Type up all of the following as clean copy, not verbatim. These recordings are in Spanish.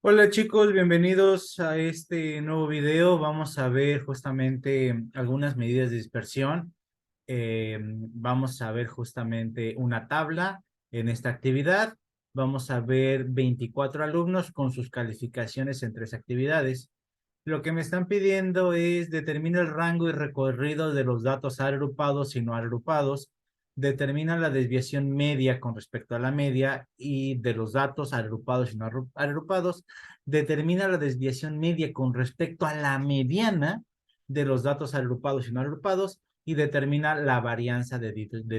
Hola chicos, bienvenidos a este nuevo video. Vamos a ver justamente algunas medidas de dispersión. Vamos a ver justamente una tabla en esta actividad. Vamos a ver 24 alumnos con sus calificaciones en tres actividades. Lo que me están pidiendo es determina el rango y recorrido de los datos agrupados y no agrupados. Determina la desviación media con respecto a la media y de los datos agrupados y no agrupados. Determina la desviación media con respecto a la mediana de los datos agrupados y no agrupados y determina la varianza de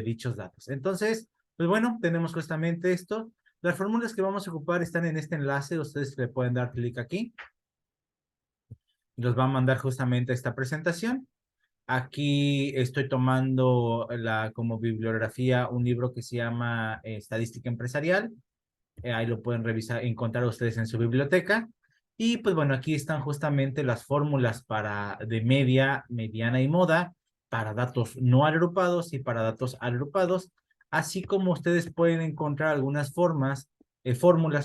dichos datos. Entonces, pues bueno, tenemos justamente esto. Las fórmulas que vamos a ocupar están en este enlace. Ustedes le pueden dar clic aquí y los va a mandar justamente a esta presentación. Aquí estoy tomando como bibliografía un libro que se llama Estadística Empresarial. Ahí lo pueden revisar, encontrar ustedes en su biblioteca. Y pues bueno, aquí están justamente las fórmulas de media, mediana y moda, para datos no agrupados y para datos agrupados, así como ustedes pueden encontrar algunas fórmulas,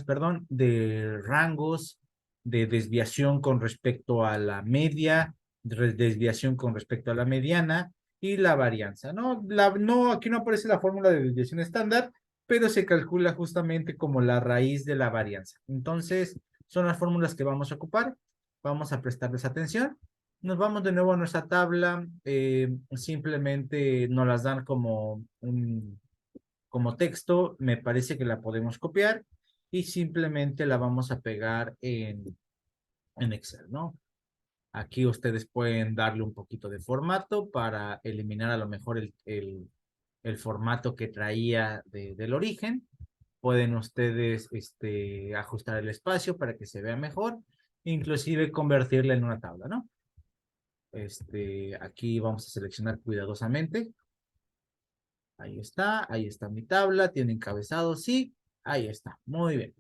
perdón, de rangos, de desviación con respecto a la media, desviación con respecto a la mediana y la varianza, ¿no? No, aquí no aparece la fórmula de desviación estándar, pero se calcula justamente como la raíz de la varianza. Entonces, son las fórmulas que vamos a ocupar. Vamos a prestarles atención. Nos vamos de nuevo a nuestra tabla. Simplemente nos las dan como texto. Me parece que la podemos copiar y simplemente la vamos a pegar en Excel, ¿no? Aquí ustedes pueden darle un poquito de formato para eliminar a lo mejor el formato que traía del origen. Pueden ustedes ajustar el espacio para que se vea mejor, inclusive convertirla en una tabla, ¿no? Aquí vamos a seleccionar cuidadosamente. Ahí está mi tabla, tiene encabezado, sí, ahí está, muy bien.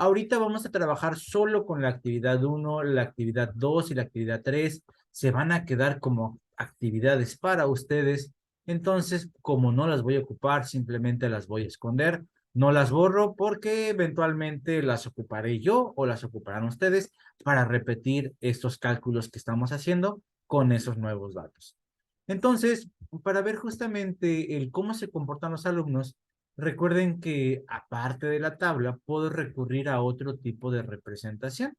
Ahorita vamos a trabajar solo con la actividad 1, la actividad 2 y la actividad 3. Se van a quedar como actividades para ustedes. Entonces, como no las voy a ocupar, simplemente las voy a esconder. No las borro porque eventualmente las ocuparé yo o las ocuparán ustedes para repetir estos cálculos que estamos haciendo con esos nuevos datos. Entonces, para ver justamente el cómo se comportan los alumnos, recuerden que aparte de la tabla, puedo recurrir a otro tipo de representación.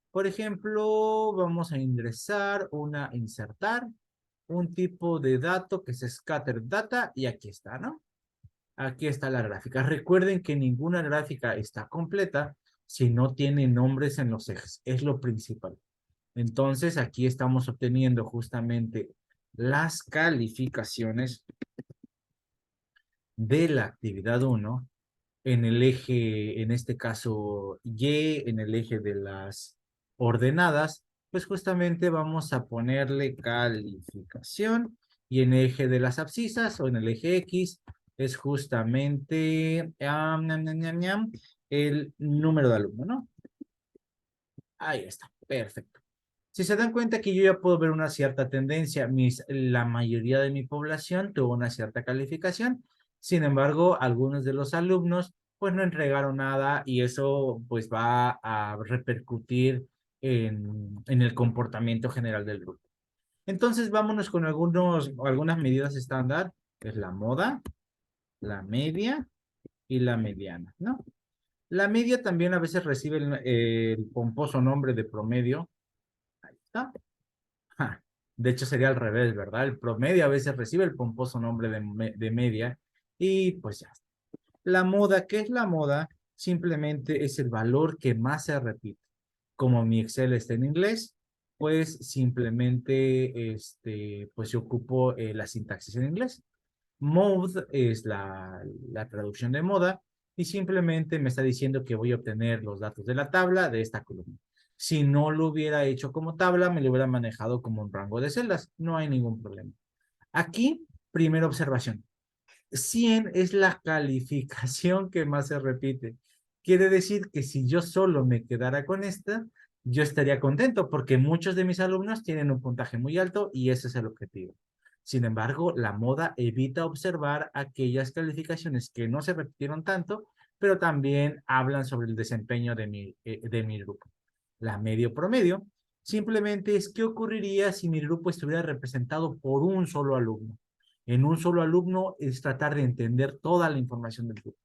Por ejemplo, vamos a insertar un tipo de dato que es scatter data y aquí está, ¿no? Aquí está la gráfica. Recuerden que ninguna gráfica está completa si no tiene nombres en los ejes. Es lo principal. Entonces, aquí estamos obteniendo justamente las calificaciones de la actividad 1 en el eje, en este caso Y, en el eje de las ordenadas, pues justamente vamos a ponerle calificación y en el eje de las abscisas o en el eje X es justamente el número de alumno, ¿no? Ahí está, perfecto. Si se dan cuenta que yo ya puedo ver una cierta tendencia, la mayoría de mi población tuvo una cierta calificación, sin embargo, algunos de los alumnos pues no entregaron nada y eso pues va a repercutir en el comportamiento general del grupo. Entonces vámonos con algunas medidas estándar, que es la moda, la media y la mediana, ¿no? La media también a veces recibe el pomposo nombre de promedio. Ahí está. Ja, de hecho, sería al revés, ¿verdad? El promedio a veces recibe el pomposo nombre de media y pues ya está. La moda, ¿qué es la moda? Simplemente es el valor que más se repite. Como mi Excel está en inglés, pues simplemente pues yo ocupo la sintaxis en inglés. Mode es la traducción de moda y simplemente me está diciendo que voy a obtener los datos de la tabla de esta columna. Si no lo hubiera hecho como tabla, me lo hubiera manejado como un rango de celdas. No hay ningún problema. Aquí, primera observación. 100 es la calificación que más se repite. Quiere decir que si yo solo me quedara con esta, yo estaría contento porque muchos de mis alumnos tienen un puntaje muy alto y ese es el objetivo. Sin embargo, la moda evita observar aquellas calificaciones que no se repitieron tanto pero también hablan sobre el desempeño de mi grupo. La medio promedio simplemente es qué ocurriría si mi grupo estuviera representado por un solo alumno. En un solo alumno es tratar de entender toda la información del grupo.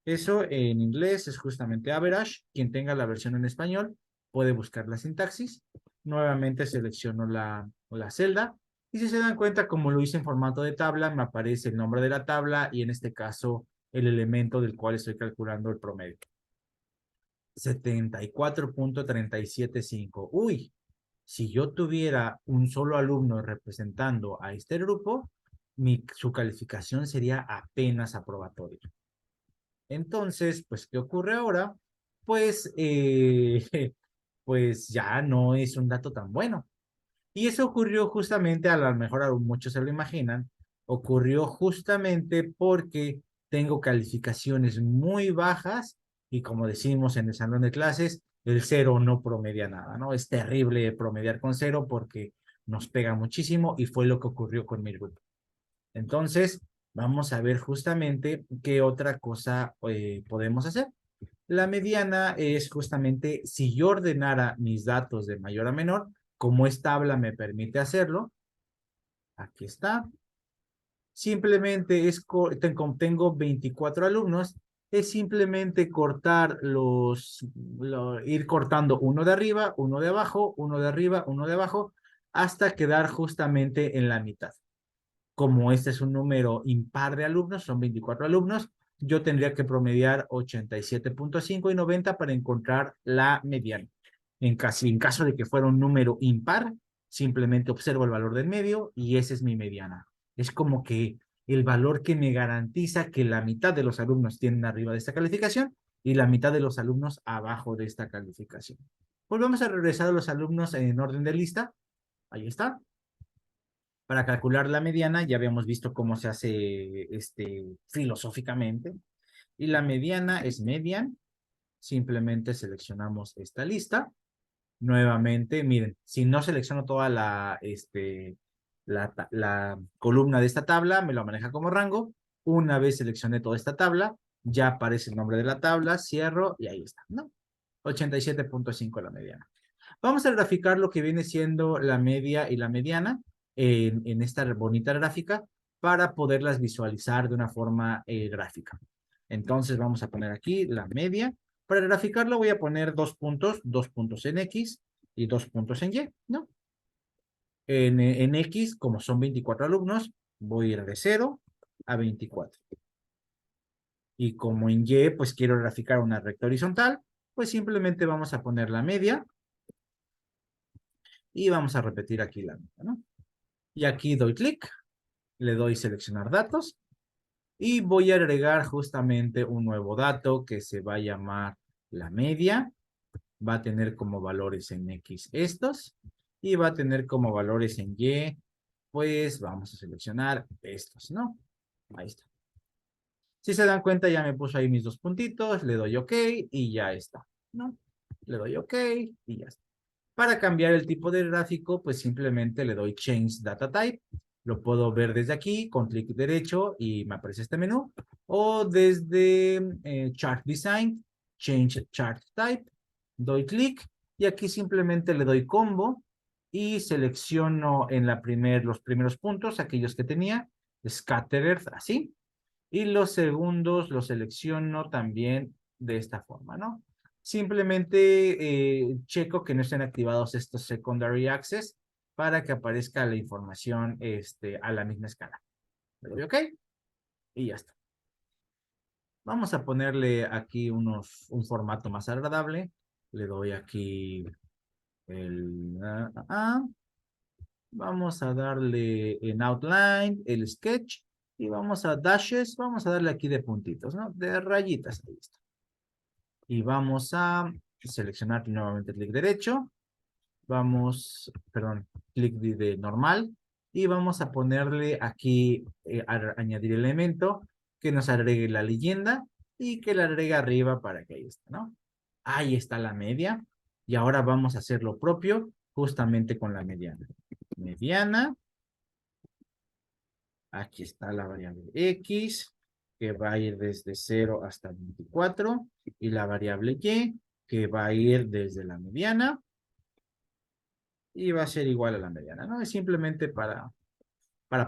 Eso en inglés es justamente average. Quien tenga la versión en español puede buscar la sintaxis. Nuevamente selecciono la celda. Y si se dan cuenta, como lo hice en formato de tabla, me aparece el nombre de la tabla y en este caso el elemento del cual estoy calculando el promedio. 74.375. Uy, si yo tuviera un solo alumno representando a este grupo, su calificación sería apenas aprobatoria. Entonces, pues, ¿qué ocurre ahora? Pues, pues ya no es un dato tan bueno. Y eso ocurrió justamente, a lo mejor a muchos se lo imaginan, ocurrió justamente porque tengo calificaciones muy bajas y como decimos en el salón de clases, el cero no promedia nada, ¿no? Es terrible promediar con cero porque nos pega muchísimo y fue lo que ocurrió con mi grupo. Entonces, vamos a ver justamente qué otra cosa podemos hacer. La mediana es justamente si yo ordenara mis datos de mayor a menor, como esta tabla me permite hacerlo, aquí está. Simplemente tengo 24 alumnos, es simplemente cortar ir cortando uno de arriba, uno de abajo, uno de arriba, uno de abajo, hasta quedar justamente en la mitad. Como este es un número impar de alumnos, son 24 alumnos, yo tendría que promediar 87.5 y 90 para encontrar la mediana. En caso de que fuera un número impar, simplemente observo el valor del medio y esa es mi mediana. Es como que el valor que me garantiza que la mitad de los alumnos tienen arriba de esta calificación y la mitad de los alumnos abajo de esta calificación. Volvemos a regresar a los alumnos en orden de lista. Ahí está. Para calcular la mediana, ya habíamos visto cómo se hace filosóficamente. Y la mediana es median. Simplemente seleccionamos esta lista. Nuevamente, miren, si no selecciono toda la columna de esta tabla, me lo maneja como rango. Una vez seleccioné toda esta tabla, ya aparece el nombre de la tabla, cierro y ahí está, ¿no? 87.5 la mediana. Vamos a graficar lo que viene siendo la media y la mediana en esta bonita gráfica para poderlas visualizar de una forma gráfica. Entonces vamos a poner aquí la media. Para graficarlo voy a poner dos puntos en X y 2 puntos en Y, ¿no? En X, como son 24 alumnos, voy a ir de 0 a 24. Y como en Y, pues quiero graficar una recta horizontal, pues simplemente vamos a poner la media y vamos a repetir aquí la media, ¿no? Y aquí doy clic, le doy seleccionar datos y voy a agregar justamente un nuevo dato que se va a llamar la media. Va a tener como valores en X estos y va a tener como valores en Y, pues vamos a seleccionar estos, ¿no? Ahí está. Si se dan cuenta, ya me puso ahí mis 2 puntitos, le doy OK y ya está, ¿no? Le doy OK y ya está. Para cambiar el tipo de gráfico, pues simplemente le doy Change Data Type. Lo puedo ver desde aquí con clic derecho y me aparece este menú. O desde Chart Design, Change Chart Type. Doy clic y aquí simplemente le doy combo y selecciono en los primeros puntos, aquellos que tenía, Scattered, así. Y los segundos los selecciono también de esta forma, ¿no? Simplemente checo que no estén activados estos secondary access para que aparezca la información a la misma escala. Le doy OK y ya está. Vamos a ponerle aquí un formato más agradable. Le doy aquí el... Vamos a darle en outline el sketch y vamos a dashes, vamos a darle aquí de puntitos, ¿no? De rayitas, ahí está. Y vamos a seleccionar nuevamente clic derecho. Vamos, perdón, clic de normal. Y vamos a ponerle aquí, añadir elemento que nos agregue la leyenda y que la agregue arriba para que ahí esté, ¿no? Ahí está la media. Y ahora vamos a hacer lo propio justamente con la mediana. Mediana. Aquí está la variable X. que va a ir desde 0 hasta 24, y la variable y, que va a ir desde la mediana, y va a ser igual a la mediana, ¿no? Es simplemente para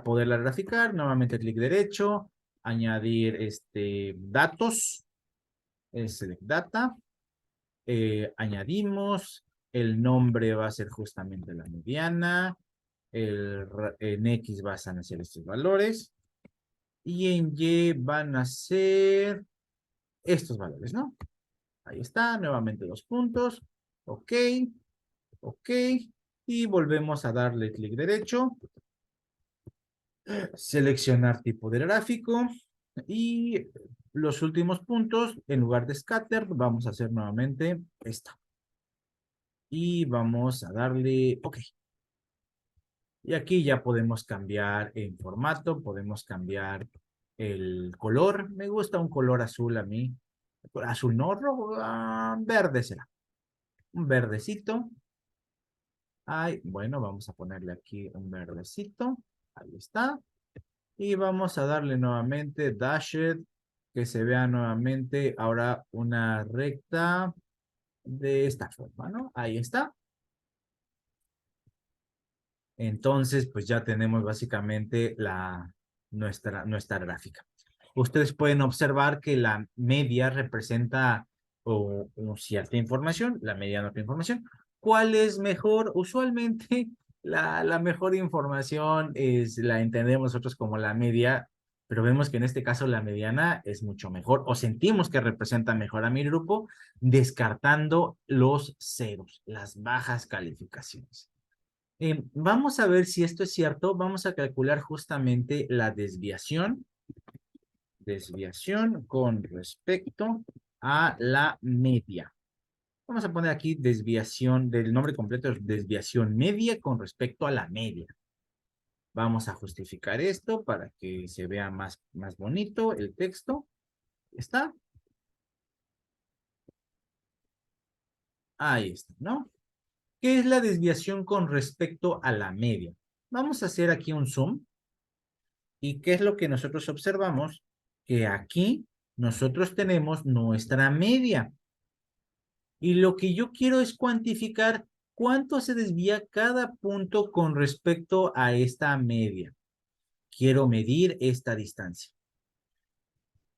poderla graficar. Nuevamente clic derecho, añadir datos, select data, añadimos, el nombre va a ser justamente la mediana, en X van a ser estos valores, y en Y van a ser estos valores, ¿no? Ahí está, nuevamente los puntos, ok, ok, y volvemos a darle clic derecho, seleccionar tipo de gráfico, y los últimos puntos, en lugar de scatter, vamos a hacer nuevamente esta. Y vamos a darle OK. Y aquí ya podemos cambiar en formato, podemos cambiar el color. Me gusta un color azul a mí. Azul no, rojo, verde será. Un verdecito. Ay, bueno, vamos a ponerle aquí un verdecito. Ahí está. Y vamos a darle nuevamente dashed, que se vea nuevamente ahora una recta de esta forma, ¿no? Ahí está. Entonces, pues ya tenemos básicamente nuestra gráfica. Ustedes pueden observar que la media representa cierta información, la media no otra información. ¿Cuál es mejor? Usualmente la mejor información la entendemos nosotros como la media, pero vemos que en este caso la mediana es mucho mejor, o sentimos que representa mejor a mi grupo, descartando los ceros, las bajas calificaciones. Vamos a ver si esto es cierto. Vamos a calcular justamente la desviación. Desviación con respecto a la media. Vamos a poner aquí desviación, del nombre completo es desviación media con respecto a la media. Vamos a justificar esto para que se vea más bonito el texto. ¿Está? Ahí está, ¿no? ¿Qué es la desviación con respecto a la media? Vamos a hacer aquí un zoom. ¿Y qué es lo que nosotros observamos? Que aquí nosotros tenemos nuestra media. Y lo que yo quiero es cuantificar cuánto se desvía cada punto con respecto a esta media. Quiero medir esta distancia.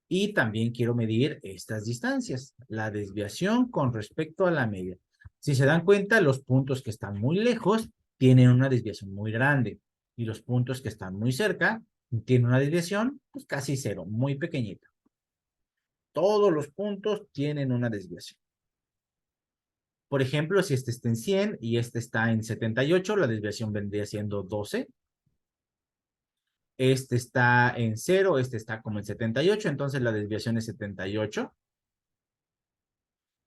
Y también quiero medir estas distancias, la desviación con respecto a la media. Si se dan cuenta, los puntos que están muy lejos tienen una desviación muy grande, y los puntos que están muy cerca tienen una desviación pues casi cero, muy pequeñita. Todos los puntos tienen una desviación. Por ejemplo, si este está en 100 y este está en 78, la desviación vendría siendo 12. Este está en 0, este está como en 78, entonces la desviación es 78.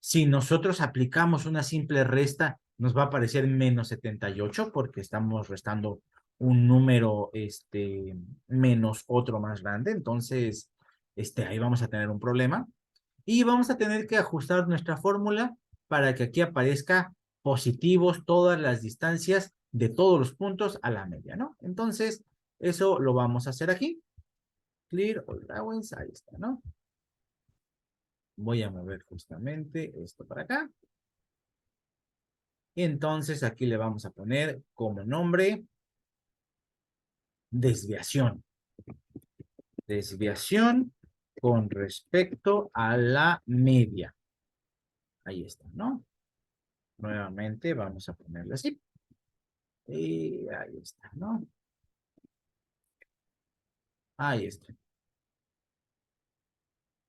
Si nosotros aplicamos una simple resta, nos va a aparecer menos 78 porque estamos restando un número menos otro más grande. Entonces, ahí vamos a tener un problema. Y vamos a tener que ajustar nuestra fórmula para que aquí aparezca positivos todas las distancias de todos los puntos a la media, ¿no? Entonces, eso lo vamos a hacer aquí. Clear all allowance, ahí está, ¿no? Voy a mover justamente esto para acá. Y entonces aquí le vamos a poner como nombre desviación. Desviación con respecto a la media. Ahí está, ¿no? Nuevamente vamos a ponerle así. Y ahí está, ¿no? Ahí está.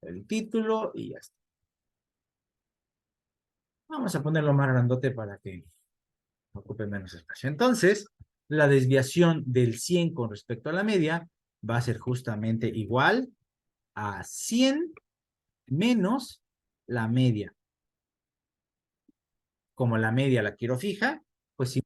El título y ya está. Vamos a ponerlo más grandote para que ocupe menos espacio. Entonces, la desviación del 100 con respecto a la media va a ser justamente igual a 100 menos la media. Como la media la quiero fija, pues si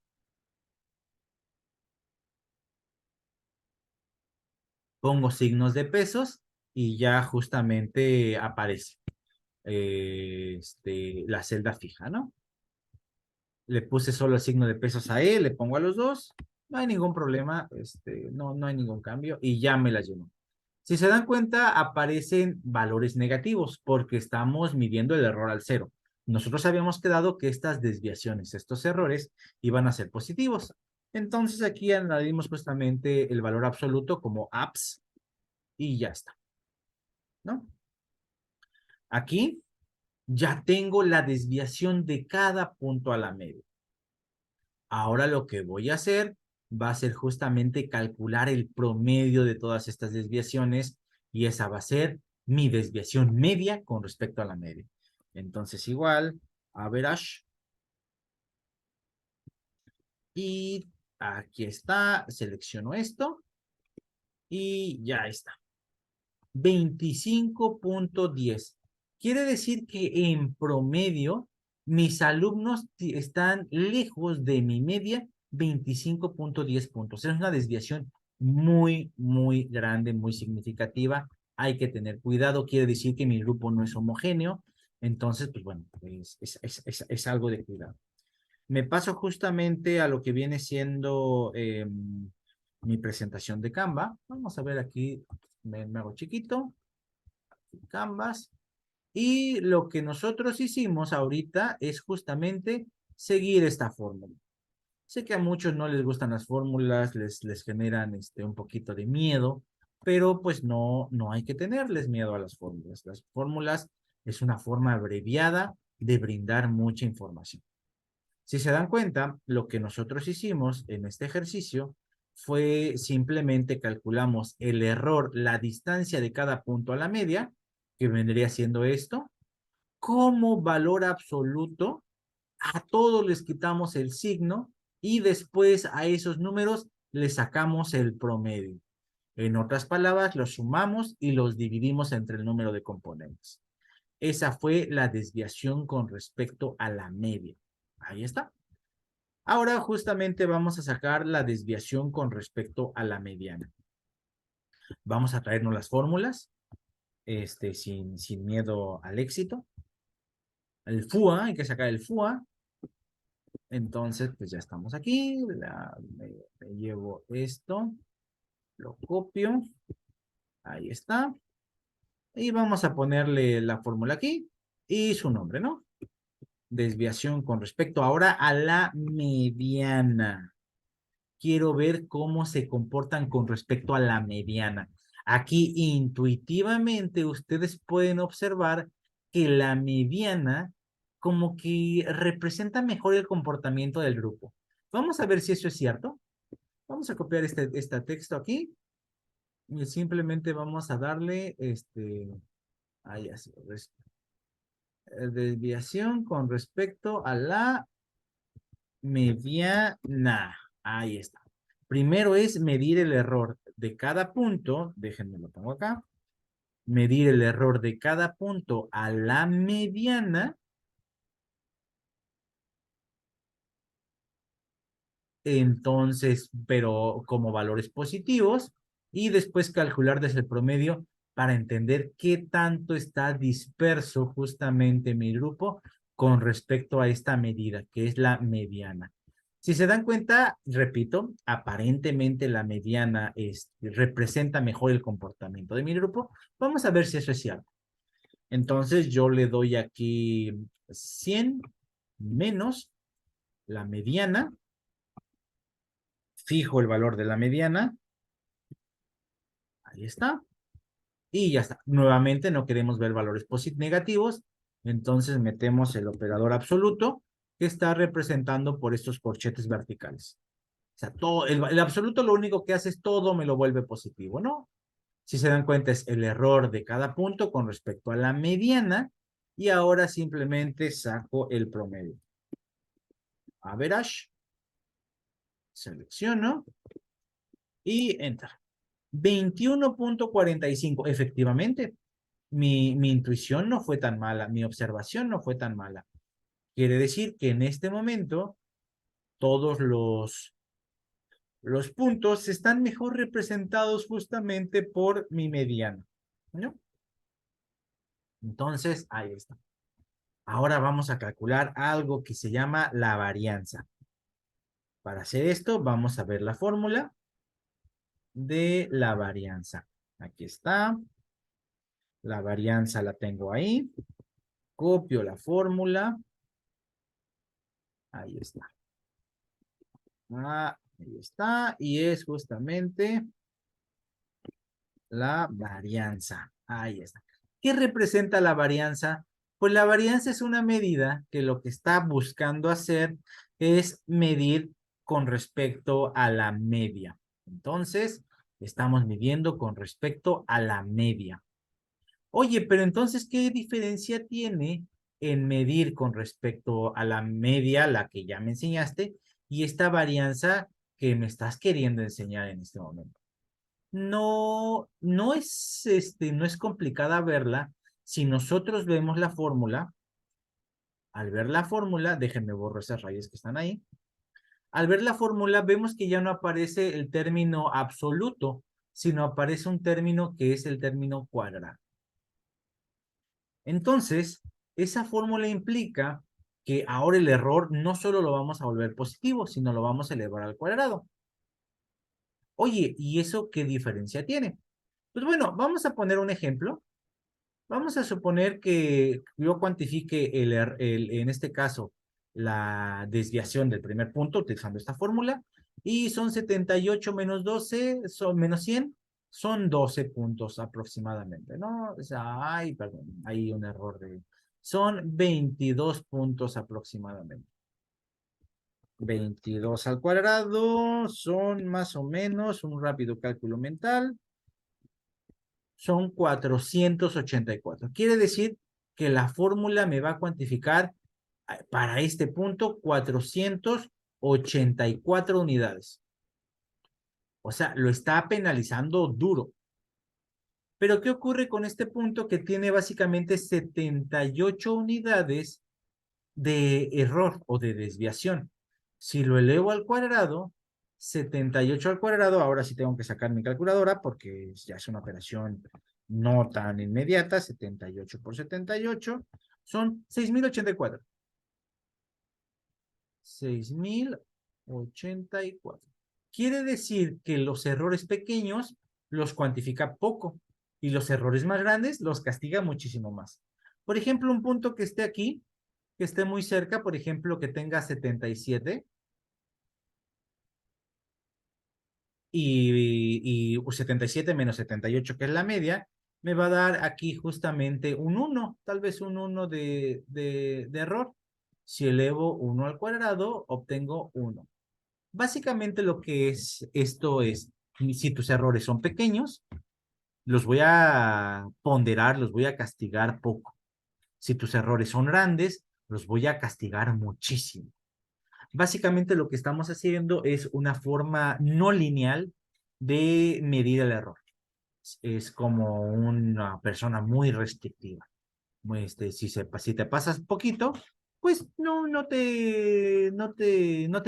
pongo signos de pesos y ya justamente aparece la celda fija, ¿no? Le puse solo el signo de pesos a él, le pongo a los dos, no hay ningún problema, no hay ningún cambio y ya me la llenó. Si se dan cuenta, aparecen valores negativos porque estamos midiendo el error al cero. Nosotros habíamos quedado que estas desviaciones, estos errores, iban a ser positivos. Entonces aquí añadimos justamente el valor absoluto como apps y ya está, ¿no? Aquí ya tengo la desviación de cada punto a la media. Ahora lo que voy a hacer va a ser justamente calcular el promedio de todas estas desviaciones y esa va a ser mi desviación media con respecto a la media. Entonces igual, average. Y aquí está, selecciono esto y ya está. 25.10. Quiere decir que en promedio mis alumnos están lejos de mi media 25.10 puntos. Es una desviación muy, muy grande, muy significativa. Hay que tener cuidado. Quiere decir que mi grupo no es homogéneo. Entonces, pues bueno, es algo de cuidado. Me paso justamente a lo que viene siendo mi presentación de Canva. Vamos a ver aquí, me hago chiquito, Canvas. Y lo que nosotros hicimos ahorita es justamente seguir esta fórmula. Sé que a muchos no les gustan las fórmulas, les generan un poquito de miedo, pero pues no hay que tenerles miedo a las fórmulas. Las fórmulas es una forma abreviada de brindar mucha información. Si se dan cuenta, lo que nosotros hicimos en este ejercicio fue simplemente calculamos el error, la distancia de cada punto a la media, que vendría siendo esto, como valor absoluto. A todos les quitamos el signo y después a esos números les sacamos el promedio. En otras palabras, los sumamos y los dividimos entre el número de componentes. Esa fue la desviación con respecto a la media. Ahí está. Ahora justamente vamos a sacar la desviación con respecto a la mediana. Vamos a traernos las fórmulas, sin miedo al éxito. El FUA, hay que sacar el FUA. Entonces, pues ya estamos aquí. Me llevo esto, lo copio. Ahí está. Y vamos a ponerle la fórmula aquí y su nombre, ¿no? Desviación con respecto ahora a la mediana. Quiero ver cómo se comportan con respecto a la mediana. Aquí intuitivamente ustedes pueden observar que la mediana como que representa mejor el comportamiento del grupo. Vamos a ver si eso es cierto. Vamos a copiar este texto aquí y simplemente vamos a darle ahí así, desviación con respecto a la mediana. Ahí está. Primero es medir el error de cada punto. Déjenme lo pongo acá. Medir el error de cada punto a la mediana. Entonces, pero como valores positivos. Y después calcular desde el promedio para entender qué tanto está disperso justamente mi grupo con respecto a esta medida, que es la mediana. Si se dan cuenta, repito, aparentemente la mediana representa mejor el comportamiento de mi grupo. Vamos a ver si eso es cierto. Entonces yo le doy aquí 100 menos la mediana, fijo el valor de la mediana, ahí está, y ya está. Nuevamente no queremos ver valores negativos, entonces metemos el operador absoluto que está representando por estos corchetes verticales. O sea, todo, el absoluto lo único que hace es todo me lo vuelve positivo, ¿no? Si se dan cuenta es el error de cada punto con respecto a la mediana y ahora simplemente saco el promedio. Average, selecciono y enter. 21.45, efectivamente, mi intuición no fue tan mala, mi observación no fue tan mala. Quiere decir que en este momento todos los puntos están mejor representados justamente por mi mediana, ¿no? Entonces, ahí está. Ahora vamos a calcular algo que se llama la varianza. Para hacer esto, vamos a ver la fórmula de la varianza. Aquí está. La varianza la tengo ahí. Copio la fórmula. Ahí está. Ahí está. Y es justamente la varianza. Ahí está. ¿Qué representa la varianza? Pues la varianza es una medida que lo que está buscando hacer es medir con respecto a la media. Entonces, estamos midiendo con respecto a la media. Oye, pero entonces, ¿qué diferencia tiene en medir con respecto a la media, la que ya me enseñaste, y esta varianza que me estás queriendo enseñar en este momento? No es complicada verla. Si nosotros vemos la fórmula, al ver la fórmula, déjenme borrar esas rayas que están ahí. Al ver la fórmula, vemos que ya no aparece el término absoluto, sino aparece un término que es el término cuadrado. Entonces, esa fórmula implica que ahora el error no solo lo vamos a volver positivo, sino lo vamos a elevar al cuadrado. Oye, ¿y eso qué diferencia tiene? Pues bueno, vamos a poner un ejemplo. Vamos a suponer que yo cuantifique en este caso, la desviación del primer punto utilizando esta fórmula, y son 78 menos 12, son menos 100, son 12 puntos aproximadamente, ¿no? O sea, ay, perdón, hay un error son 22 puntos aproximadamente. 22 al cuadrado son más o menos, un rápido cálculo mental, son 484. Quiere decir que la fórmula me va a cuantificar para este punto 484 unidades. O sea, lo está penalizando duro. Pero ¿qué ocurre con este punto que tiene básicamente 78 unidades de error o de desviación? Si lo elevo al cuadrado, 78 al cuadrado, ahora sí tengo que sacar mi calculadora porque ya es una operación no tan inmediata. 78 por 78 son 6084. 6084. Quiere decir que los errores pequeños los cuantifica poco y los errores más grandes los castiga muchísimo más. Por ejemplo, un punto que esté aquí, que esté muy cerca, por ejemplo, que tenga 77 y 77 menos 78, que es la media, me va a dar aquí justamente un 1, tal vez un 1 de error. Si elevo 1 al cuadrado, obtengo 1. Básicamente lo que es esto es, si tus errores son pequeños, los voy a ponderar, los voy a castigar poco. Si tus errores son grandes, los voy a castigar muchísimo. Básicamente lo que estamos haciendo es una forma no lineal de medir el error. Es como una persona muy restrictiva. Si te pasas poquito, pues no te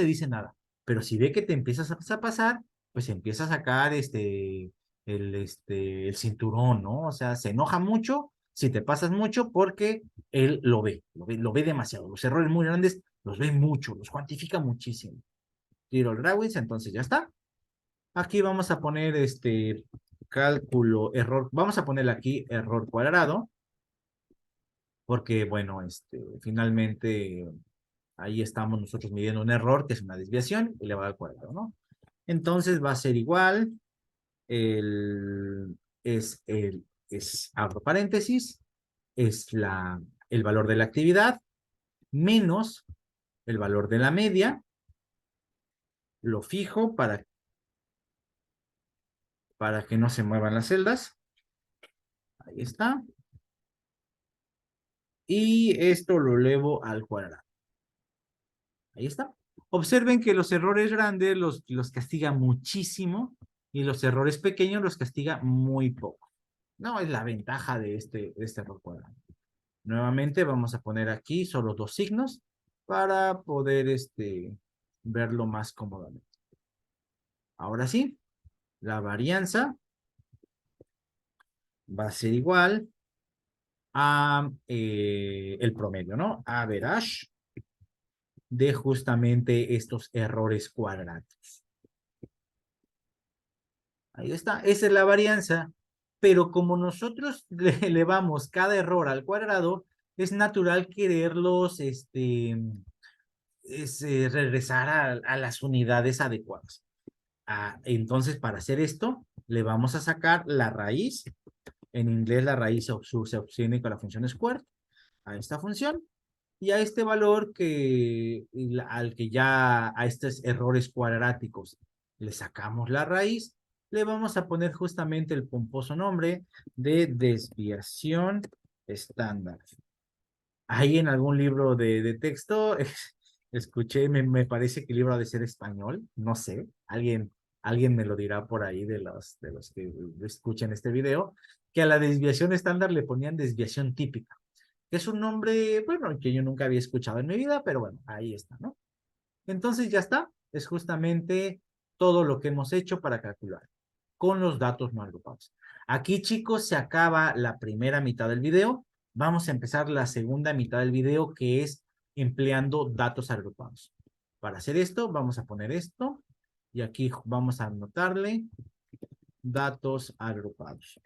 dice nada. Pero si ve que te empiezas a pasar, pues empieza a sacar el cinturón, ¿no? O sea, se enoja mucho si te pasas mucho porque él lo ve demasiado. Los errores muy grandes los ve mucho, los cuantifica muchísimo. Tiro el Drawings, entonces ya está. Aquí vamos a poner cálculo, error, vamos a ponerle aquí error cuadrado porque, bueno, finalmente ahí estamos nosotros midiendo un error, que es una desviación, elevado al cuadrado, ¿no? Entonces va a ser igual, el, abro paréntesis, es el valor de la actividad, menos el valor de la media, lo fijo para que no se muevan las celdas, ahí está, y esto lo elevo al cuadrado. Ahí está. Observen que los errores grandes los castiga muchísimo y los errores pequeños los castiga muy poco. No, es la ventaja de este error cuadrado. Nuevamente vamos a poner aquí solo dos signos para poder verlo más cómodamente. Ahora sí, la varianza va a ser igual a el promedio, ¿no? Average de justamente estos errores cuadrados. Ahí está, esa es la varianza. pero como nosotros le elevamos cada error al cuadrado, es natural quererlos, regresar a las unidades adecuadas. Entonces, para hacer esto, le vamos a sacar la raíz. En inglés, la raíz se obtiene con la función square, a esta función, y a este valor al que ya a estos errores cuadráticos le sacamos la raíz, le vamos a poner justamente el pomposo nombre de desviación estándar. Ahí en algún libro de texto escuché, me parece que el libro ha de ser español, no sé, alguien me lo dirá por ahí de los que escuchen este video, que a la desviación estándar le ponían desviación típica, que es un nombre, bueno, que yo nunca había escuchado en mi vida, pero bueno, ahí está, ¿no? Entonces ya está, es justamente todo lo que hemos hecho para calcular con los datos no agrupados. Aquí, chicos, se acaba la primera mitad del video. Vamos a empezar la segunda mitad del video, que es empleando datos agrupados. Para hacer esto, vamos a poner esto y aquí vamos a anotarle datos agrupados.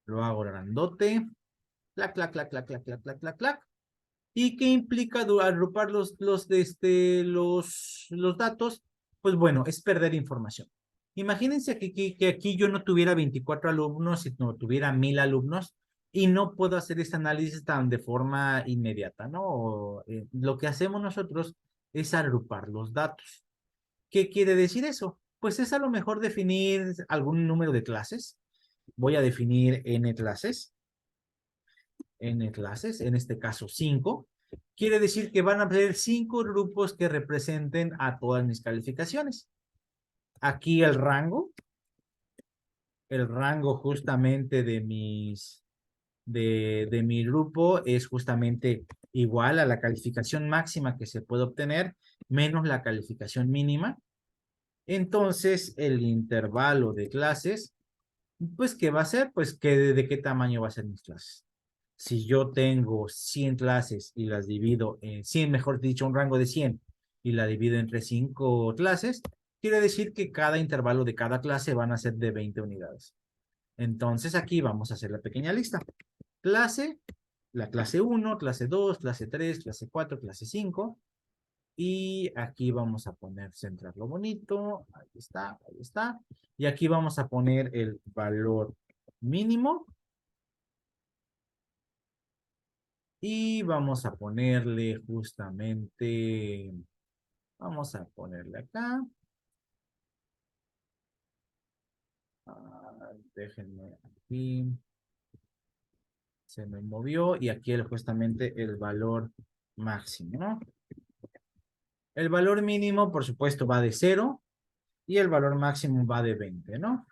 Lo hago grandote. Clac, clac, clac, clac, clac, clac, clac, clac, clac. ¿Y qué implica agrupar los datos? Pues bueno, es perder información. Imagínense que aquí yo no tuviera 24 alumnos, sino tuviera 1000 alumnos y no puedo hacer este análisis tan de forma inmediata, ¿no? Lo que hacemos nosotros es agrupar los datos. ¿Qué quiere decir eso? Pues es a lo mejor definir algún número de clases. Voy a definir n clases, en este caso 5, quiere decir que van a haber 5 grupos que representen a todas mis calificaciones. Aquí el rango justamente de mi grupo es justamente igual a la calificación máxima que se puede obtener menos la calificación mínima. Entonces, el intervalo de clases, pues, ¿qué va a ser? Pues, ¿de qué tamaño va a ser mis clases? Si yo tengo 100 clases y las divido en 100, mejor dicho, un rango de 100 y la divido entre 5 clases, quiere decir que cada intervalo de cada clase van a ser de 20 unidades. Entonces aquí vamos a hacer la pequeña lista. La clase 1, clase 2, clase 3, clase 4, clase 5. Y aquí vamos a poner, centrarlo bonito. Ahí está, ahí está. Y aquí vamos a poner el valor mínimo. Y vamos a ponerle justamente, vamos a ponerle acá. Déjenme aquí. Se me movió y aquí justamente el valor máximo, ¿no? El valor mínimo, por supuesto, va de 0 y el valor máximo va de 20, ¿no?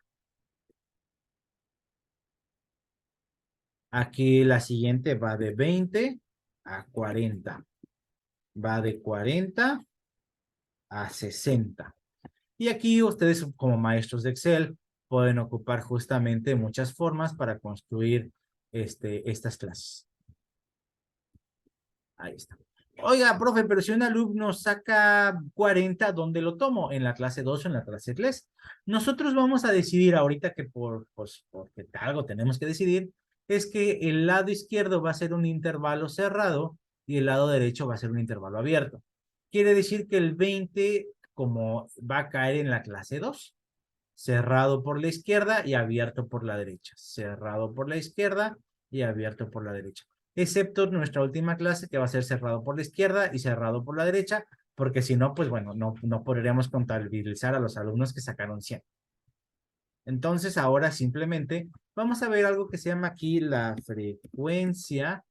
Aquí la siguiente va de 20 a 40. Va de 40 a 60. Y aquí ustedes como maestros de Excel pueden ocupar justamente muchas formas para construir estas clases. Ahí está. Oiga, profe, pero si un alumno saca 40, ¿dónde lo tomo? ¿En la clase 2 o en la clase 3? Nosotros vamos a decidir ahorita que porque algo tenemos que decidir, es que el lado izquierdo va a ser un intervalo cerrado y el lado derecho va a ser un intervalo abierto. Quiere decir que el 20, como va a caer en la clase 2, cerrado por la izquierda y abierto por la derecha. Cerrado por la izquierda y abierto por la derecha. Excepto nuestra última clase que va a ser cerrado por la izquierda y cerrado por la derecha, porque si no, pues bueno, no podríamos contabilizar a los alumnos que sacaron 100. Entonces ahora simplemente vamos a ver algo que se llama aquí la frecuencia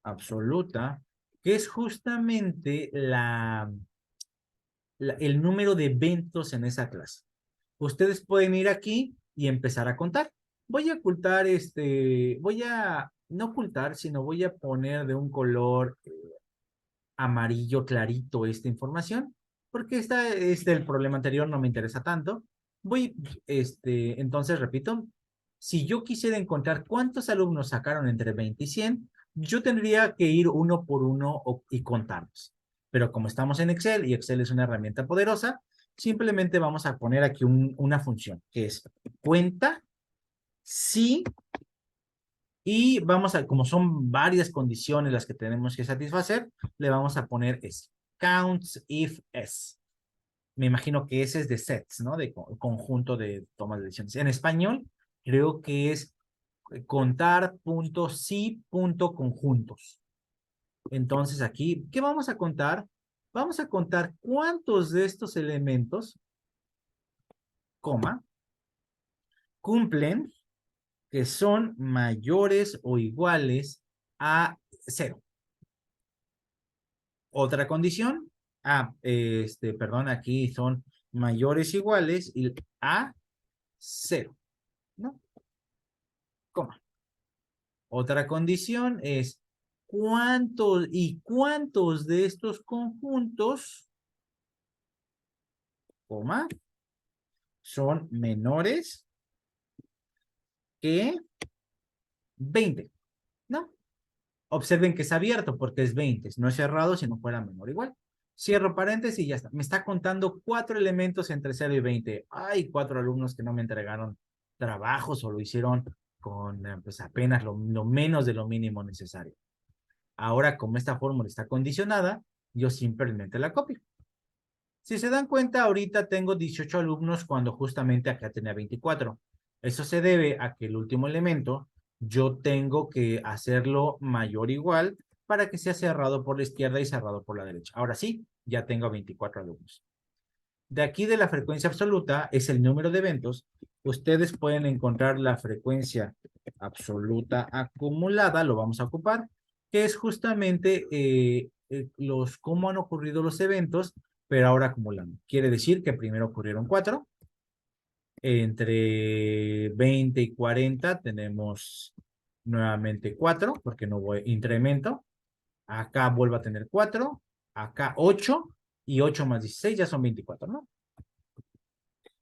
absoluta, que es justamente el número de eventos en esa clase. Ustedes pueden ir aquí y empezar a contar. Voy a ocultar no ocultar, sino voy a poner de un color amarillo clarito esta información, porque el problema anterior no me interesa tanto. Entonces repito, si yo quisiera encontrar cuántos alumnos sacaron entre 20 y 100, yo tendría que ir uno por uno y contarlos. Pero como estamos en Excel y Excel es una herramienta poderosa, simplemente vamos a poner aquí una función que es cuenta si, y vamos a, como son varias condiciones las que tenemos que satisfacer, le vamos a poner es counts if s. Me imagino que ese es de sets, ¿no? De conjunto de tomas de decisiones. En español, creo que es contar punto sí punto conjuntos. Entonces aquí, ¿qué vamos a contar? Vamos a contar cuántos de estos elementos, coma, cumplen que son mayores o iguales a 0. Otra condición, perdón, aquí son mayores o iguales a 0, ¿no? Coma. Otra condición es cuántos de estos conjuntos, coma, son menores que 20, ¿no? Observen que es abierto porque es 20, no es cerrado si no fuera menor o igual. Cierro paréntesis y ya está. Me está contando 4 elementos entre 0 y 20. Hay 4 alumnos que no me entregaron trabajos o lo hicieron con pues apenas lo menos de lo mínimo necesario. Ahora, como esta fórmula está condicionada, yo simplemente la copio. Si se dan cuenta, ahorita tengo 18 alumnos cuando justamente acá tenía 24. Eso se debe a que el último elemento yo tengo que hacerlo mayor o igual para que sea cerrado por la izquierda y cerrado por la derecha. Ahora sí, ya tengo 24 alumnos. De aquí de la frecuencia absoluta es el número de eventos. Ustedes pueden encontrar la frecuencia absoluta acumulada, lo vamos a ocupar, que es justamente cómo han ocurrido los eventos, pero ahora acumulando. Quiere decir que primero ocurrieron 4, entre 20 y 40 tenemos nuevamente 4, porque no voy incremento. Acá vuelvo a tener 4, acá 8, y 8 más 16 ya son 24, ¿no?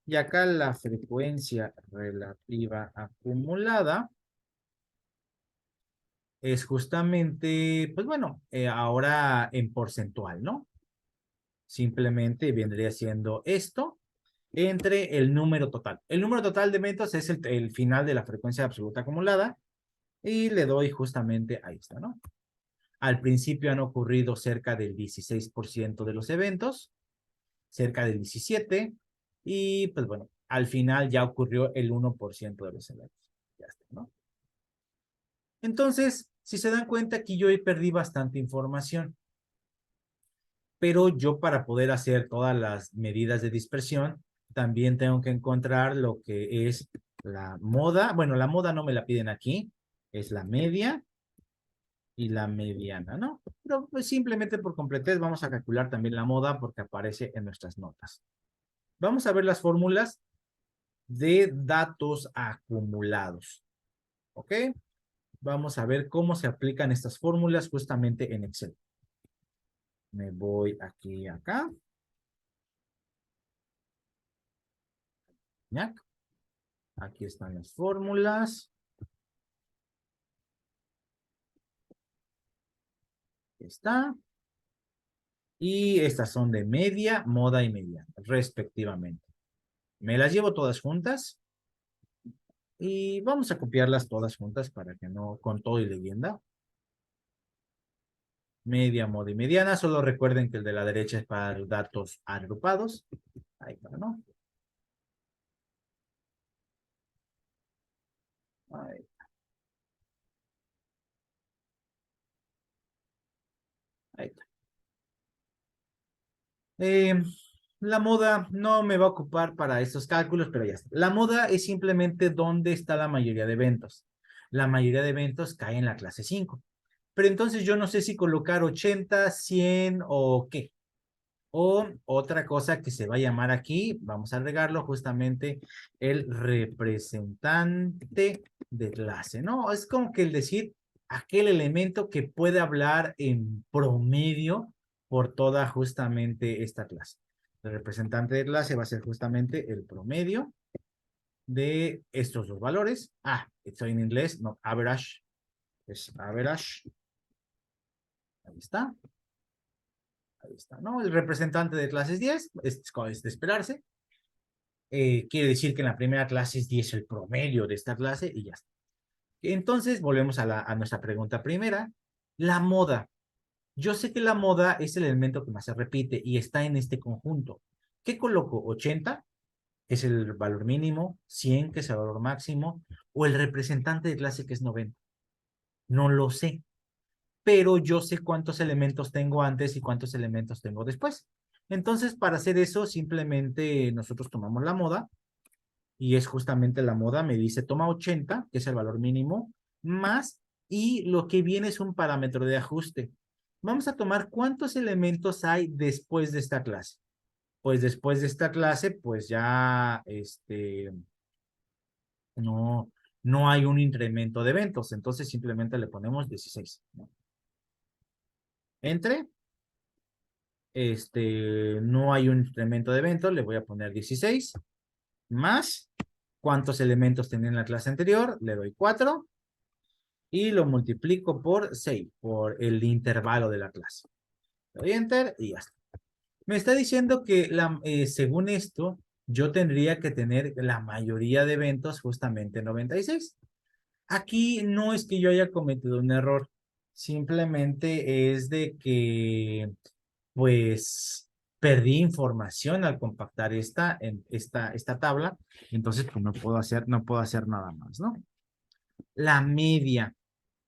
Y acá la frecuencia relativa acumulada es justamente, pues bueno, ahora en porcentual, ¿no? Simplemente vendría siendo esto entre el número total. El número total de eventos es el final de la frecuencia absoluta acumulada y le doy justamente a esto, ¿no? Al principio han ocurrido cerca del 16% de los eventos, cerca del 17%, y pues bueno, al final ya ocurrió el 1% de los eventos. Ya está, ¿no? Entonces, si se dan cuenta, aquí yo perdí bastante información, pero yo para poder hacer todas las medidas de dispersión, también tengo que encontrar lo que es la moda. Bueno, la moda no me la piden aquí, es la media y la mediana, ¿no? Pero pues simplemente por completez vamos a calcular también la moda porque aparece en nuestras notas. Vamos a ver las fórmulas de datos acumulados, ¿ok? Vamos a ver cómo se aplican estas fórmulas justamente en Excel. Me voy aquí y acá. ¿Ya? Aquí están las fórmulas. Aquí está. Y estas son de media, moda y mediana, respectivamente. Me las llevo todas juntas. Y vamos a copiarlas todas juntas para que no, con todo y leyenda. Media, moda y mediana. Solo recuerden que el de la derecha es para los datos agrupados. Ahí está, ¿no? Ahí, ahí está. Eh, la moda no me va a ocupar para estos cálculos, pero ya está. La moda es simplemente dónde está la mayoría de eventos. La mayoría de eventos cae en la clase 5. Pero entonces yo no sé si colocar 80, 100 o qué. O otra cosa que se va a llamar aquí, vamos a agregarlo justamente el representante de clase, ¿no? Es como que el decir aquel elemento que puede hablar en promedio por toda justamente esta clase. El representante de clase va a ser justamente el promedio de estos dos valores. Ah, estoy en inglés, no average, es average. Ahí está. Ahí está, ¿no? El representante de clase es 10, es de esperarse. Quiere decir que en la primera clase es 10 el promedio de esta clase y ya está. Entonces, volvemos a nuestra pregunta primera. La moda. Yo sé que la moda es el elemento que más se repite y está en este conjunto. ¿Qué coloco? 80, que es el valor mínimo, 100, que es el valor máximo, o el representante de clase, que es 90. No lo sé, pero yo sé cuántos elementos tengo antes y cuántos elementos tengo después. Entonces, para hacer eso, simplemente nosotros tomamos la moda, y es justamente la moda, me dice, toma 80, que es el valor mínimo, más, y lo que viene es un parámetro de ajuste. Vamos a tomar cuántos elementos hay después de esta clase. Pues después de esta clase, pues ya, no, no hay un incremento de eventos, entonces simplemente le ponemos 16, ¿no? Entre, no hay un incremento de eventos, le voy a poner 16, más, ¿cuántos elementos tenía en la clase anterior? Le doy 4, y lo multiplico por 6, por el intervalo de la clase. Le doy enter y ya está. Me está diciendo que según esto, yo tendría que tener la mayoría de eventos justamente 96. Aquí no es que yo haya cometido un error, simplemente es de que, pues, perdí información al compactar esta tabla, entonces pues no puedo hacer nada más, ¿no? La media.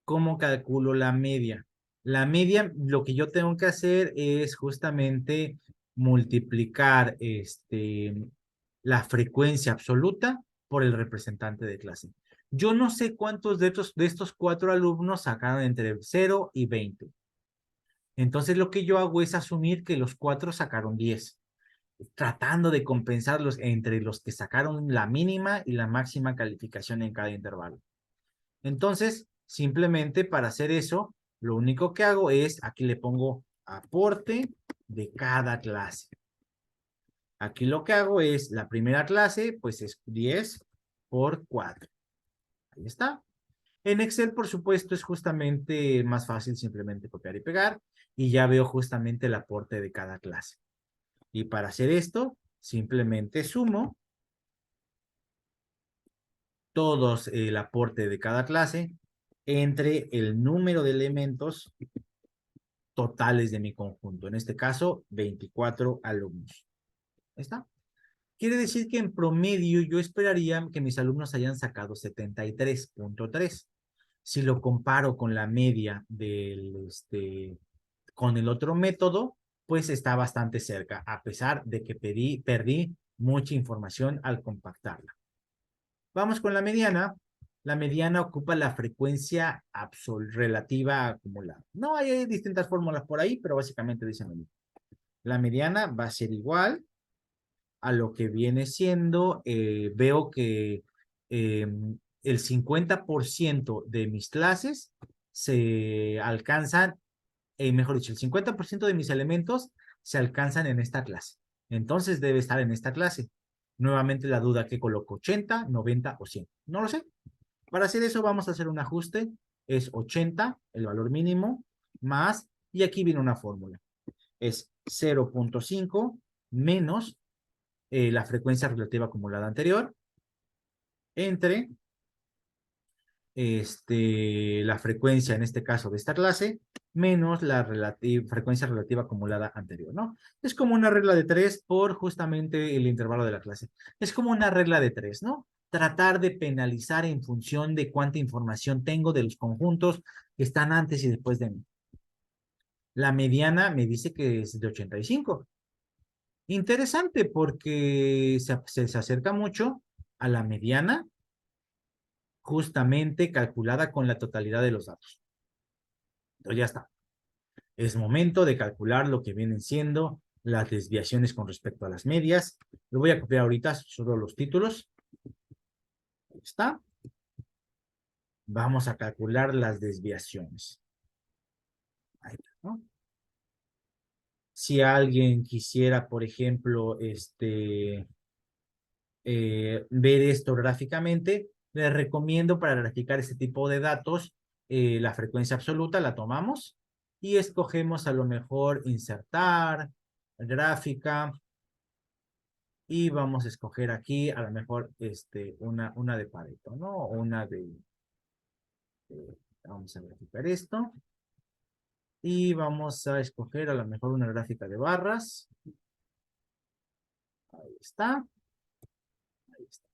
¿Cómo calculo la media? La media, lo que yo tengo que hacer es justamente multiplicar la frecuencia absoluta por el representante de clase. Yo no sé cuántos de estos 4 alumnos sacaron entre 0 y 20. Entonces lo que yo hago es asumir que los 4 sacaron 10, tratando de compensarlos entre los que sacaron la mínima y la máxima calificación en cada intervalo. Entonces, simplemente para hacer eso, lo único que hago es, aquí le pongo aporte de cada clase. Aquí lo que hago es, la primera clase, pues es 10 por 4. Ahí está. En Excel, por supuesto, es justamente más fácil simplemente copiar y pegar, y ya veo justamente el aporte de cada clase. Y para hacer esto, simplemente sumo todos el aporte de cada clase entre el número de elementos totales de mi conjunto. En este caso, 24 alumnos. ¿Está? Quiere decir que en promedio yo esperaría que mis alumnos hayan sacado 73.3. Si lo comparo con la media con el otro método, pues está bastante cerca, a pesar de que perdí mucha información al compactarla. Vamos con la mediana. La mediana ocupa la frecuencia relativa acumulada. No hay distintas fórmulas por ahí, pero básicamente dicen lo mismo. La mediana va a ser igual a lo que viene siendo, veo que el 50% de mis clases se alcanzan, mejor dicho, el 50% de mis elementos se alcanzan en esta clase. Entonces debe estar en esta clase. Nuevamente la duda, que coloco 80, 90 o 100. No lo sé. Para hacer eso vamos a hacer un ajuste. Es 80, el valor mínimo, más, y aquí viene una fórmula. Es 0.5 menos la frecuencia relativa acumulada anterior entre la frecuencia, en este caso de esta clase, menos la frecuencia relativa acumulada anterior, ¿no? Es como una regla de 3 por justamente el intervalo de la clase. Es como una regla de 3, ¿no? Tratar de penalizar en función de cuánta información tengo de los conjuntos que están antes y después de mí. La mediana me dice que es de 85. Interesante, porque se acerca mucho a la mediana justamente calculada con la totalidad de los datos. Entonces ya está. Es momento de calcular lo que vienen siendo las desviaciones con respecto a las medias. Lo voy a copiar ahorita solo los títulos. Ahí está. Vamos a calcular las desviaciones. Ahí está, ¿no? Si alguien quisiera, por ejemplo, ver esto gráficamente, les recomiendo, para graficar este tipo de datos, la frecuencia absoluta la tomamos y escogemos a lo mejor insertar, gráfica, y vamos a escoger aquí a lo mejor una de Pareto, ¿no? O una vamos a verificar esto. Y vamos a escoger a lo mejor una gráfica de barras. Ahí está,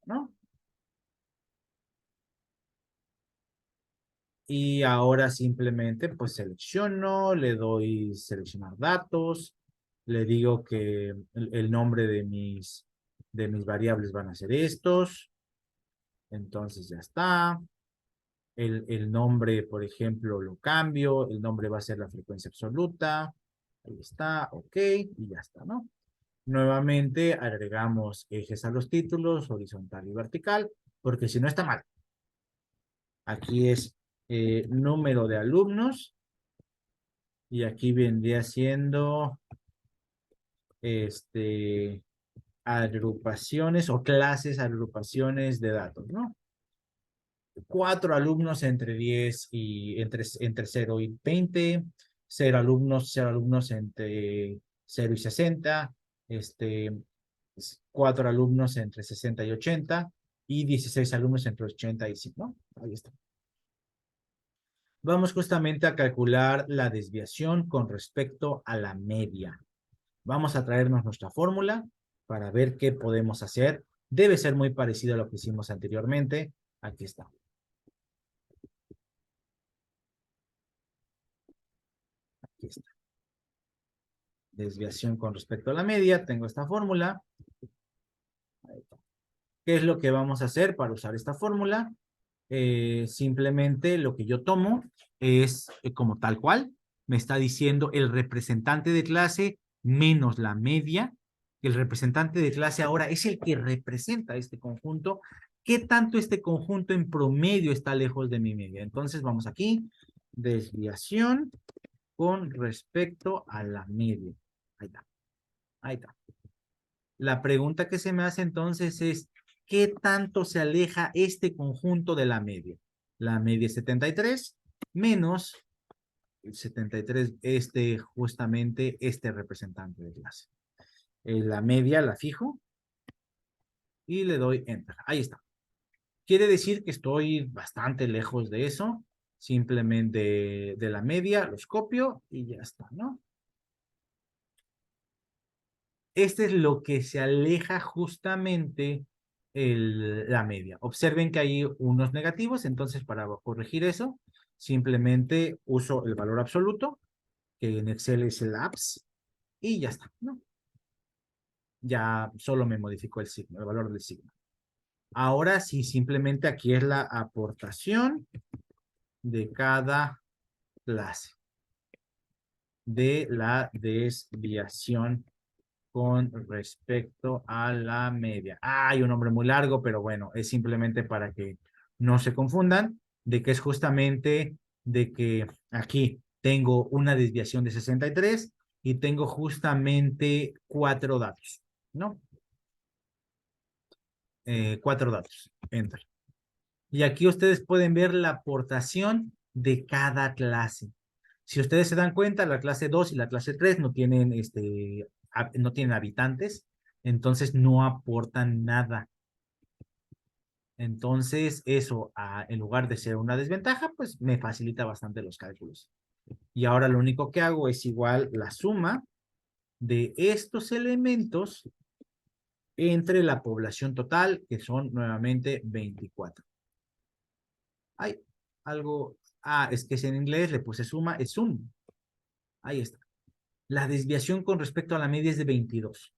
¿no? Y ahora simplemente pues selecciono, le doy seleccionar datos, le digo que el nombre de mis variables van a ser estos, entonces ya está. El nombre, por ejemplo, lo cambio, el nombre va a ser la frecuencia absoluta, ahí está, ok, y ya está, ¿no? Nuevamente agregamos ejes a los títulos, horizontal y vertical, porque si no está mal. Aquí es número de alumnos y aquí vendría siendo agrupaciones o clases, agrupaciones de datos, ¿no? 4 alumnos entre 10 y entre 0 y 20, 0 alumnos entre 0 y 60, este, 4 alumnos entre 60 y 80 y 16 alumnos entre 80 y 100, ¿no? Ahí está. Vamos justamente a calcular la desviación con respecto a la media. Vamos a traernos nuestra fórmula para ver qué podemos hacer. Debe ser muy parecido a lo que hicimos anteriormente. Aquí está. Aquí está. Desviación con respecto a la media. Tengo esta fórmula. ¿Qué es lo que vamos a hacer para usar esta fórmula? Simplemente lo que yo tomo es como tal cual. Me está diciendo el representante de clase menos la media. El representante de clase ahora es el que representa este conjunto. ¿Qué tanto este conjunto en promedio está lejos de mi media? Entonces vamos aquí. Desviación con respecto a la media. Ahí está. Ahí está. La pregunta que se me hace entonces es, ¿qué tanto se aleja este conjunto de la media? La media es 73 menos el 73, justamente este representante de clase. La media la fijo y le doy Enter. Ahí está. Quiere decir que estoy bastante lejos de eso. Simplemente de la media los copio y ya está, ¿no? Este es lo que se aleja justamente la media. Observen que hay unos negativos, entonces para corregir eso, simplemente uso el valor absoluto, que en Excel es el APS, y ya está, ¿no? Ya solo me modificó el signo, el valor del signo. Ahora sí, simplemente aquí es la aportación de cada clase de la desviación con respecto a la media. Hay un nombre muy largo, pero bueno, es simplemente para que no se confundan, de que es justamente de que aquí tengo una desviación de 63 y tengo justamente 4 datos, ¿no? 4 datos. Enter. Y aquí ustedes pueden ver la aportación de cada clase. Si ustedes se dan cuenta, la clase 2 y la clase 3 no tienen habitantes, entonces no aportan nada. Entonces, eso, en lugar de ser una desventaja, pues me facilita bastante los cálculos. Y ahora lo único que hago es igual la suma de estos elementos entre la población total, que son nuevamente 24. Hay algo, es que es en inglés, le puse suma, es sum. Ahí está. La desviación con respecto a la media es de 22.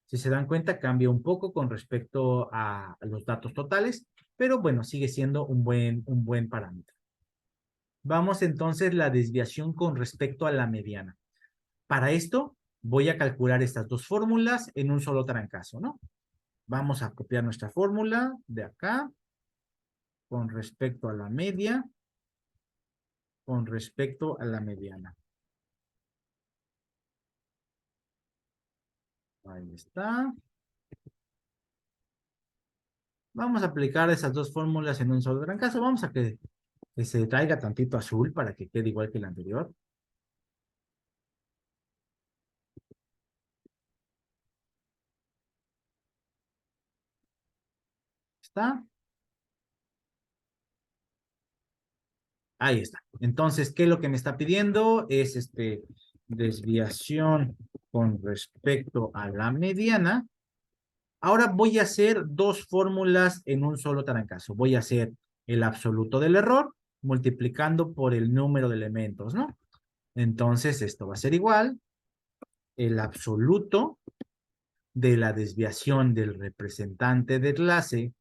Si se dan cuenta, cambia un poco con respecto a los datos totales, pero bueno, sigue siendo un buen parámetro. Vamos entonces la desviación con respecto a la mediana. Para esto, voy a calcular estas dos fórmulas en un solo trancazo, ¿no? Vamos a copiar nuestra fórmula de acá con respecto a la media, con respecto a la mediana. Ahí está. Vamos a aplicar esas dos fórmulas en un solo trancazo. Vamos a que se traiga tantito azul para que quede igual que el anterior. está. Ahí está. Entonces, ¿qué es lo que me está pidiendo? Es desviación con respecto a la mediana. Ahora voy a hacer dos fórmulas en un solo trancazo. Voy a hacer el absoluto del error multiplicando por el número de elementos, ¿no? Entonces, esto va a ser igual. El absoluto de la desviación del representante de clase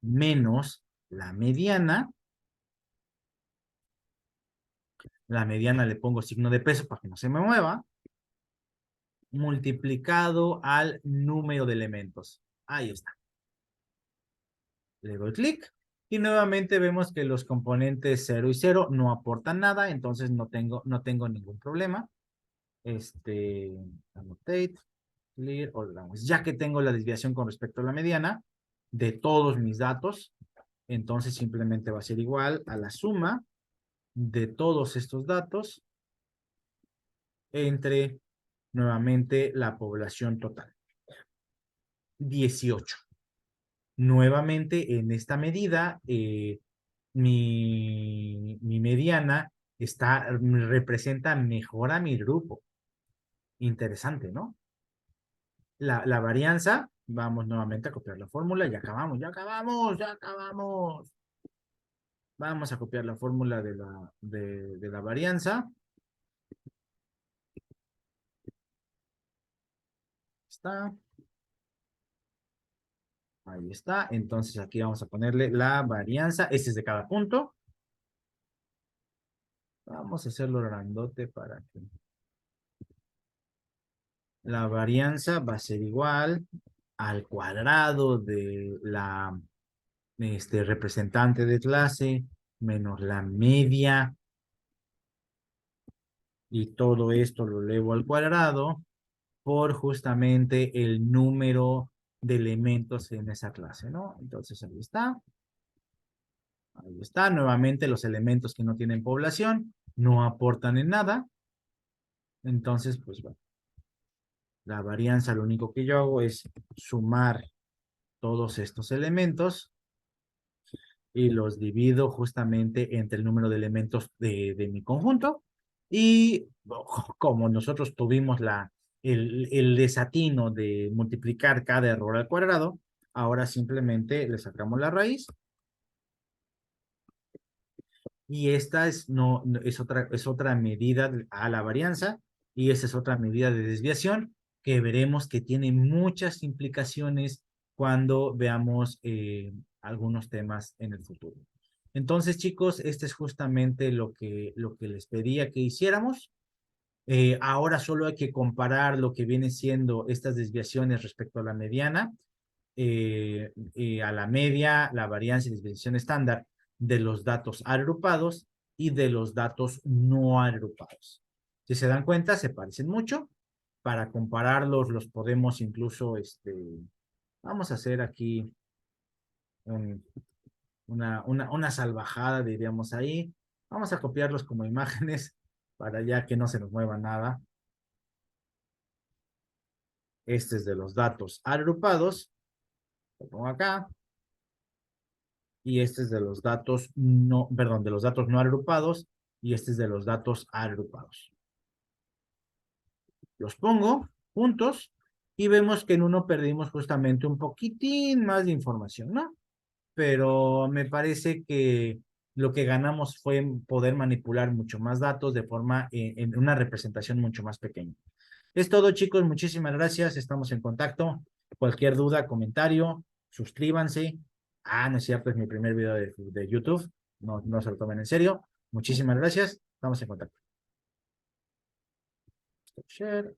menos la mediana. La mediana le pongo signo de peso para que no se me mueva. Multiplicado al número de elementos. Ahí está. Le doy clic y nuevamente vemos que los componentes 0 y 0 no aportan nada, entonces no tengo ningún problema. Annotate, clear, ordenamos. Ya que tengo la desviación con respecto a la mediana de todos mis datos, entonces simplemente va a ser igual a la suma de todos estos datos entre nuevamente la población total. 18. Nuevamente, en esta medida, mi mediana representa mejor a mi grupo. Interesante, ¿no? La varianza, vamos nuevamente a copiar la fórmula, ya acabamos, ya acabamos, ya acabamos. Vamos a copiar la fórmula de la varianza. Está. Ahí está. Entonces aquí vamos a ponerle la varianza. Este es de cada punto. Vamos a hacerlo grandote para que la varianza va a ser igual al cuadrado de la representante de clase menos la media, y todo esto lo elevo al cuadrado por justamente el número de elementos en esa clase, ¿no? Entonces ahí está. Ahí está. Nuevamente los elementos que no tienen población no aportan en nada. Entonces, pues bueno, la varianza lo único que yo hago es sumar todos estos elementos y los divido justamente entre el número de elementos de mi conjunto. Y como nosotros tuvimos el desatino de multiplicar cada error al cuadrado, ahora simplemente le sacamos la raíz. Y esta es otra medida a la varianza, y esa es otra medida de desviación que veremos que tiene muchas implicaciones cuando veamos algunos temas en el futuro. Entonces, chicos, este es justamente lo que les pedía que hiciéramos. Ahora solo hay que comparar lo que viene siendo estas desviaciones respecto a la mediana, a la media, la varianza y desviación estándar de los datos agrupados y de los datos no agrupados. Si se dan cuenta, se parecen mucho. Para compararlos, los podemos incluso, vamos a hacer aquí una salvajada, diríamos ahí. Vamos a copiarlos como imágenes para ya que no se nos mueva nada. Este es de los datos agrupados. Lo pongo acá. Y este es de los datos no, perdón, de los datos no agrupados, y este es de los datos agrupados. Los pongo juntos y vemos que en uno perdimos justamente un poquitín más de información, ¿no? Pero me parece que lo que ganamos fue poder manipular mucho más datos de forma en una representación mucho más pequeña. Es todo, chicos. Muchísimas gracias. Estamos en contacto. Cualquier duda, comentario, suscríbanse. No es cierto, es mi primer video de YouTube. No se lo tomen en serio. Muchísimas gracias. Estamos en contacto. Stop share.